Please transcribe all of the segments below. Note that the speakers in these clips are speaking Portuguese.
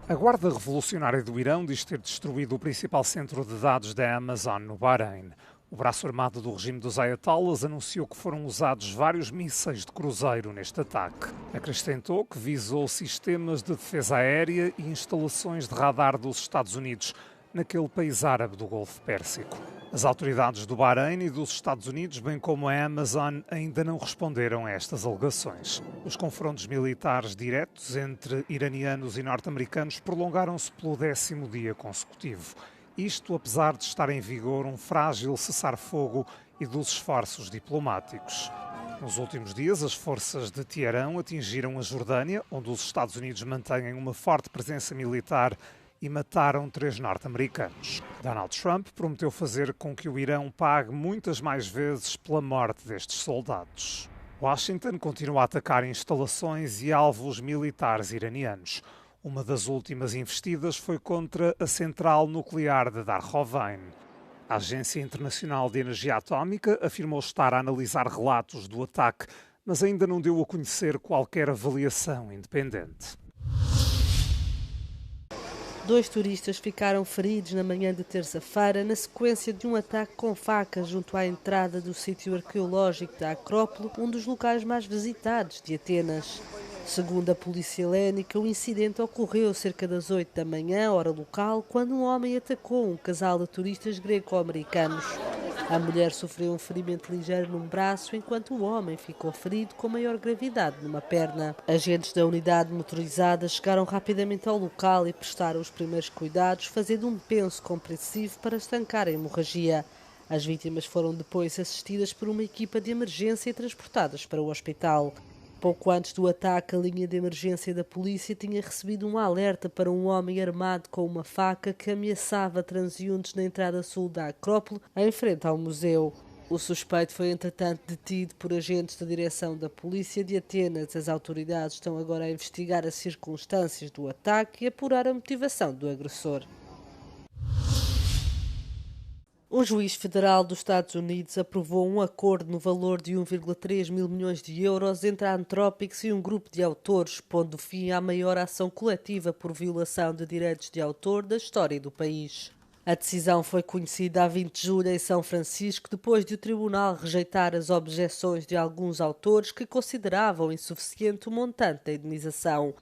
A Guarda Revolucionária do Irão diz ter destruído o principal centro de dados da Amazon no Bahrein. O braço armado do regime dos Ayatollahs anunciou que foram usados vários mísseis de cruzeiro neste ataque. Acrescentou que visou sistemas de defesa aérea e instalações de radar dos Estados Unidos naquele país árabe do Golfo Pérsico. As autoridades do Bahrein e dos Estados Unidos, bem como a Amazon, ainda não responderam a estas alegações. Os confrontos militares diretos entre iranianos e norte-americanos prolongaram-se pelo 10º dia consecutivo. Isto apesar de estar em vigor um frágil cessar-fogo e dos esforços diplomáticos. Nos últimos dias, as forças de Teherão atingiram a Jordânia, onde os Estados Unidos mantêm uma forte presença militar, e mataram 3 norte-americanos. Donald Trump prometeu fazer com que o Irão pague muitas mais vezes pela morte destes soldados. Washington continua a atacar instalações e alvos militares iranianos. Uma das últimas investidas foi contra a central nuclear de Dar-Hovain. A Agência Internacional de Energia Atómica afirmou estar a analisar relatos do ataque, mas ainda não deu a conhecer qualquer avaliação independente. 2 turistas ficaram feridos na manhã de terça-feira na sequência de um ataque com facas junto à entrada do sítio arqueológico da Acrópole, um dos locais mais visitados de Atenas. Segundo a polícia helénica, o incidente ocorreu cerca das 8 da manhã, hora local, quando um homem atacou um casal de turistas greco-americanos. A mulher sofreu um ferimento ligeiro num braço, enquanto o homem ficou ferido com maior gravidade numa perna. Agentes da unidade motorizada chegaram rapidamente ao local e prestaram os primeiros cuidados, fazendo um penso compressivo para estancar a hemorragia. As vítimas foram depois assistidas por uma equipa de emergência e transportadas para o hospital. Pouco antes do ataque, a linha de emergência da polícia tinha recebido um alerta para um homem armado com uma faca que ameaçava transeuntes na entrada sul da Acrópole, em frente ao museu. O suspeito foi, entretanto, detido por agentes da direção da polícia de Atenas. As autoridades estão agora a investigar as circunstâncias do ataque e apurar a motivação do agressor. Um juiz federal dos Estados Unidos aprovou um acordo no valor de 1,3 mil milhões de euros entre a Anthropic e um grupo de autores, pondo fim à maior ação coletiva por violação de direitos de autor da história do país. A decisão foi conhecida a 20 de julho em São Francisco, depois de o tribunal rejeitar as objeções de alguns autores que consideravam insuficiente o montante da indenização.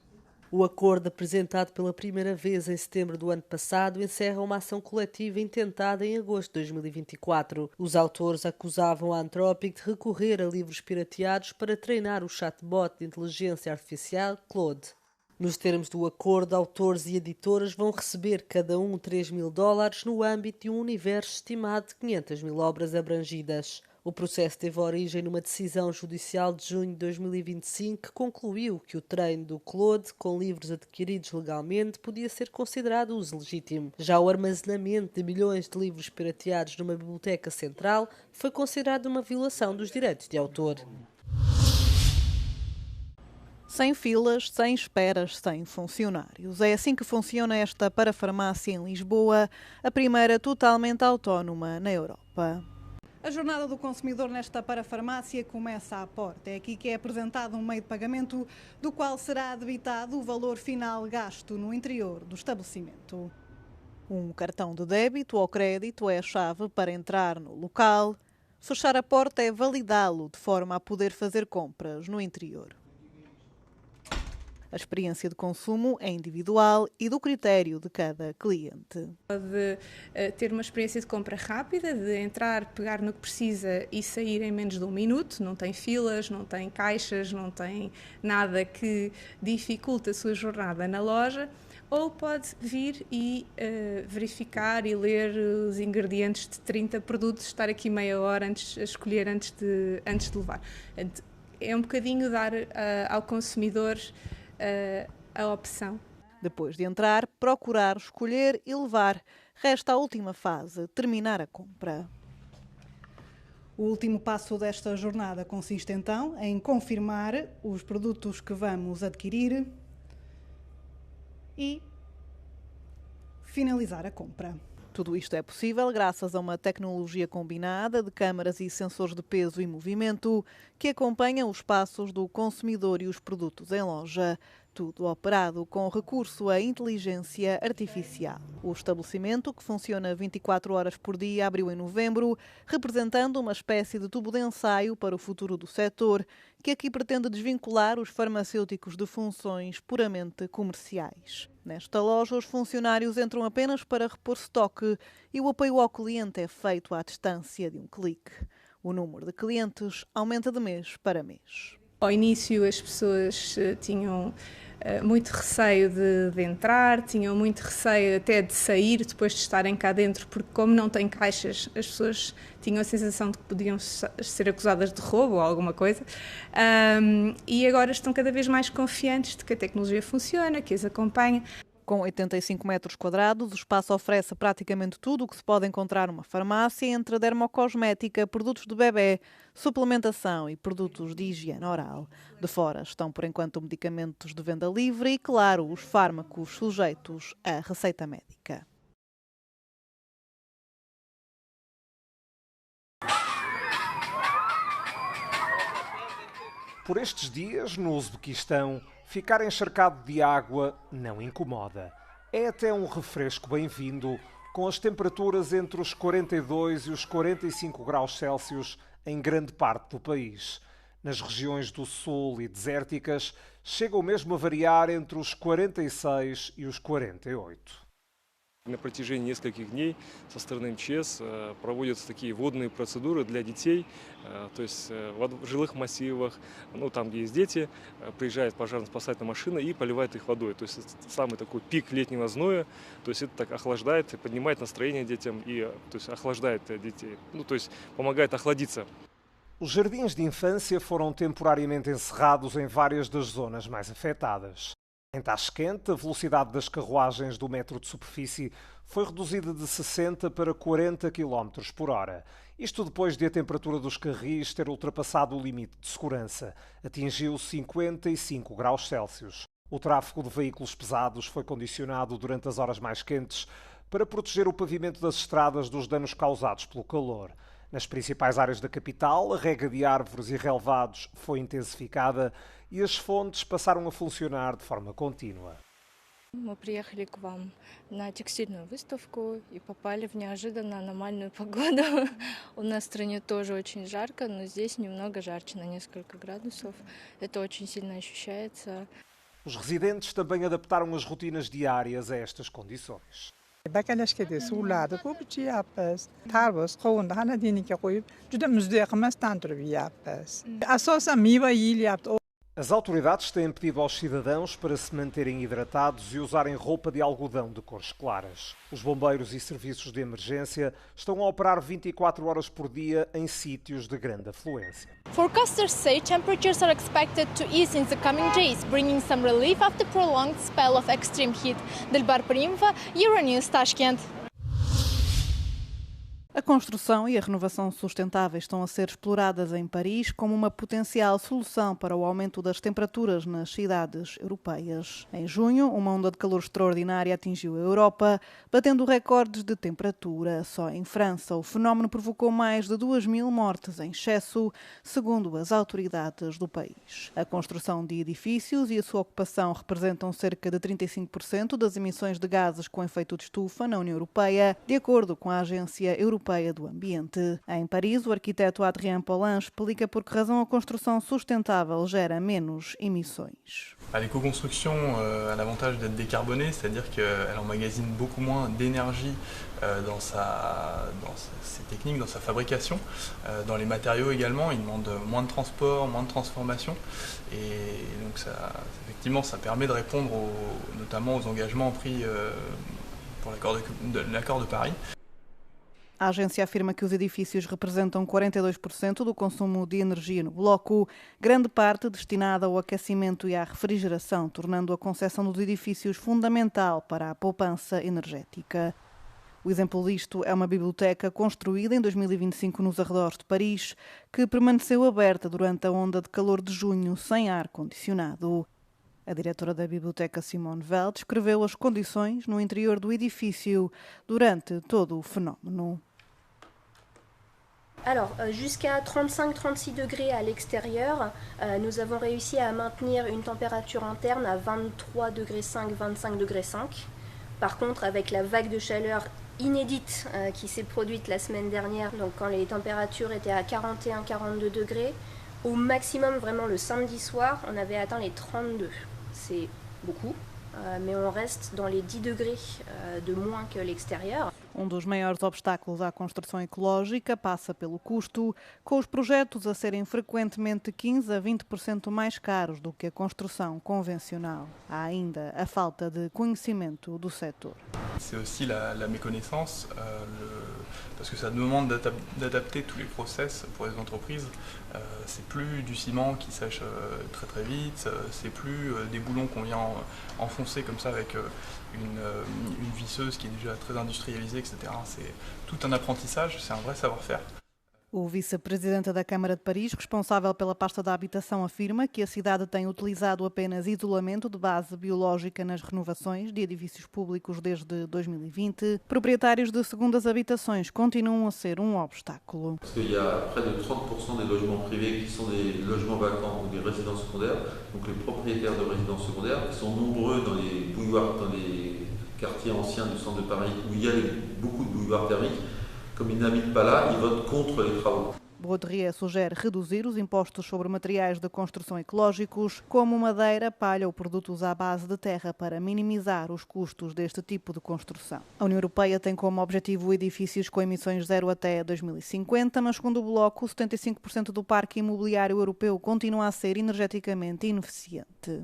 O acordo, apresentado pela primeira vez em setembro do ano passado, encerra uma ação coletiva intentada em agosto de 2024. Os autores acusavam a Anthropic de recorrer a livros pirateados para treinar o chatbot de inteligência artificial Claude. Nos termos do acordo, autores e editoras vão receber cada um $3 mil no âmbito de um universo estimado de 500 mil obras abrangidas. O processo teve origem numa decisão judicial de junho de 2025 que concluiu que o treino do Claude com livros adquiridos legalmente podia ser considerado uso legítimo. Já o armazenamento de milhões de livros pirateados numa biblioteca central foi considerado uma violação dos direitos de autor. Sem filas, sem esperas, sem funcionários. É assim que funciona esta parafarmácia em Lisboa, a primeira totalmente autónoma na Europa. A jornada do consumidor nesta parafarmácia começa à porta. É aqui que é apresentado um meio de pagamento do qual será debitado o valor final gasto no interior do estabelecimento. Um cartão de débito ou crédito é a chave para entrar no local. Fechar a porta é validá-lo de forma a poder fazer compras no interior. A experiência de consumo é individual e do critério de cada cliente. Pode ter uma experiência de compra rápida, de entrar, pegar no que precisa e sair em menos de 1 minuto. Não tem filas, não tem caixas, não tem nada que dificulte a sua jornada na loja. Ou pode vir e verificar e ler os ingredientes de 30 produtos, estar aqui meia hora a escolher antes de levar. É um bocadinho dar ao consumidor a opção. Depois de entrar, procurar, escolher e levar. Resta a última fase, terminar a compra. O último passo desta jornada consiste então em confirmar os produtos que vamos adquirir e finalizar a compra. Tudo isto é possível graças a uma tecnologia combinada de câmaras e sensores de peso e movimento que acompanham os passos do consumidor e os produtos em loja. tudo operado com recurso à inteligência artificial. O estabelecimento, que funciona 24 horas por dia, abriu em novembro, representando uma espécie de tubo de ensaio para o futuro do setor, que aqui pretende desvincular os farmacêuticos de funções puramente comerciais. Nesta loja, os funcionários entram apenas para repor estoque e o apoio ao cliente é feito à distância de um clique. O número de clientes aumenta de mês para mês. Ao início as pessoas tinham muito receio de entrar, tinham muito receio até de sair depois de estarem cá dentro, porque como não tem caixas, as pessoas tinham a sensação de que podiam ser acusadas de roubo ou alguma coisa, e agora estão cada vez mais confiantes de que a tecnologia funciona, que as acompanha. Com 85 metros quadrados, o espaço oferece praticamente tudo o que se pode encontrar numa farmácia, entre dermocosmética, produtos de bebê, suplementação e produtos de higiene oral. De fora estão, por enquanto, medicamentos de venda livre e, claro, os fármacos sujeitos à receita médica. Por estes dias, no Uzbequistão, ficar encharcado de água não incomoda. É até um refresco bem-vindo, com as temperaturas entre os 42 e os 45 graus Celsius em grande parte do país. Nas regiões do sul e desérticas, chegam mesmo a variar entre os 46 и os 48. На протяжении нескольких дней со стороны МЧС проводятся такие водные процедуры для детей, то есть в жилых массивах, там, где есть дети, приезжает пожарно-спасательная машина и поливает их водой. То есть это самый такой пик летнего зноя, то есть это так охлаждает, поднимает настроение детям и то есть охлаждает детей, то есть помогает охладиться. Os jardins de infância foram temporariamente encerrados em várias das zonas mais afetadas. Em Tashkent, a velocidade das carruagens do metro de superfície foi reduzida de 60 para 40 km por hora. Isto depois de a temperatura dos carris ter ultrapassado o limite de segurança. Atingiu 55 graus Celsius. O tráfego de veículos pesados foi condicionado durante as horas mais quentes para proteger o pavimento das estradas dos danos causados pelo calor. Nas principais áreas da capital, a rega de árvores e relevados foi intensificada e as fontes passaram a funcionar de forma contínua. Мы приехали к вам на текстильную выставку и попали в неожиданно аномальную погоду. У нас в стране тоже очень жарко, но здесь немного жарче, на несколько градусов. Это очень сильно ощущается. Os residentes também adaptaram as rotinas diárias a estas condições. بکلشکده سولاد خوب چی آپس ترباس خون دهان دینی که خوب جدا مزدیق مستند رو بیابس اساسا میوه یلیابت. As autoridades têm pedido aos cidadãos para se manterem hidratados e usarem roupa de algodão de cores claras. Os bombeiros e serviços de emergência estão a operar 24 horas por dia em sítios de grande afluência. Forecasters say temperatures are expected to ease in the coming days, bringing some relief after a prolonged spell of extreme heat. Dilbar Primva, Euronews, Tashkent. A construção e a renovação sustentáveis estão a ser exploradas em Paris como uma potencial solução para o aumento das temperaturas nas cidades europeias. Em junho, uma onda de calor extraordinária atingiu a Europa, batendo recordes de temperatura. Só em França, o fenómeno provocou mais de 2.000 mortes em excesso, segundo as autoridades do país. A construção de edifícios e a sua ocupação representam cerca de 35% das emissões de gases com efeito de estufa na União Europeia, de acordo com a Agência Europeia do Ambiente. Em Paris, o arquiteto Adrien Paulin explica por que razão a construção sustentável gera menos emissões. L'éco-construction a l'avantage d'être décarbonée, c'est-à-dire qu'elle emmagasine beaucoup moins d'énergie dans ses techniques, dans sa fabrication, dans les matériaux également. Il demande moins de transport, moins de transformation, et donc effectivement, ça permet de répondre notamment aux engagements pris pour l'accord de Paris. A agência afirma que os edifícios representam 42% do consumo de energia no bloco, grande parte destinada ao aquecimento e à refrigeração, tornando a concessão dos edifícios fundamental para a poupança energética. O exemplo disto é uma biblioteca construída em 2025 nos arredores de Paris, que permaneceu aberta durante a onda de calor de junho sem ar-condicionado. A diretora da biblioteca, Simone Weil, descreveu as condições no interior do edifício durante todo o fenómeno. Alors, jusqu'à 35-36 degrés à l'extérieur, nous avons réussi à maintenir une température interne à 23,5 degrés, 25,5 degrés. Par contre, avec la vague de chaleur inédite qui s'est produite la semaine dernière, donc quand les températures étaient à 41-42 degrés, au maximum, vraiment le samedi soir, on avait atteint les 32. C'est beaucoup, mais on reste dans les 10 degrés de moins que l'extérieur. Dos maiores obstáculos à construção ecológica passa pelo custo, com os projetos a serem frequentemente 15 a 20% mais caros do que a construção convencional. Há ainda a falta de conhecimento do setor. C'est aussi la méconnaissance, parce que ça demande d'adapter tous les process pour les entreprises. C'est plus du ciment qui sèche très très vite, c'est plus des boulons qu'on vient enfoncer comme ça avec une visseuse qui est déjà très industrialisée, etc. C'est tout un apprentissage, c'est un vrai savoir-faire. O vice-presidente da Câmara de Paris, responsável pela pasta da habitação, afirma que a cidade tem utilizado apenas isolamento de base biológica nas renovações de edifícios públicos desde 2020. Proprietários de segundas habitações continuam a ser um obstáculo. Parce qu'il y a près de 30% des logements privés qui sont des logements vacants ou des résidences secondaires. Donc les propriétaires de résidences secondaires qui sont nombreux dans les bouilloires, dans les quartiers anciens du centre de Paris où il y a beaucoup de bouilloires thermiques. Comme ils n'habitent pas là, ils votent contre les travaux. Baudry sugere reduzir os impostos sobre materiais de construção ecológicos, como madeira, palha ou produtos à base de terra, para minimizar os custos deste tipo de construção. A União Europeia tem como objetivo edifícios com emissões zero até 2050, mas segundo o Bloco, 75% do parque imobiliário europeu continua a ser energeticamente ineficiente.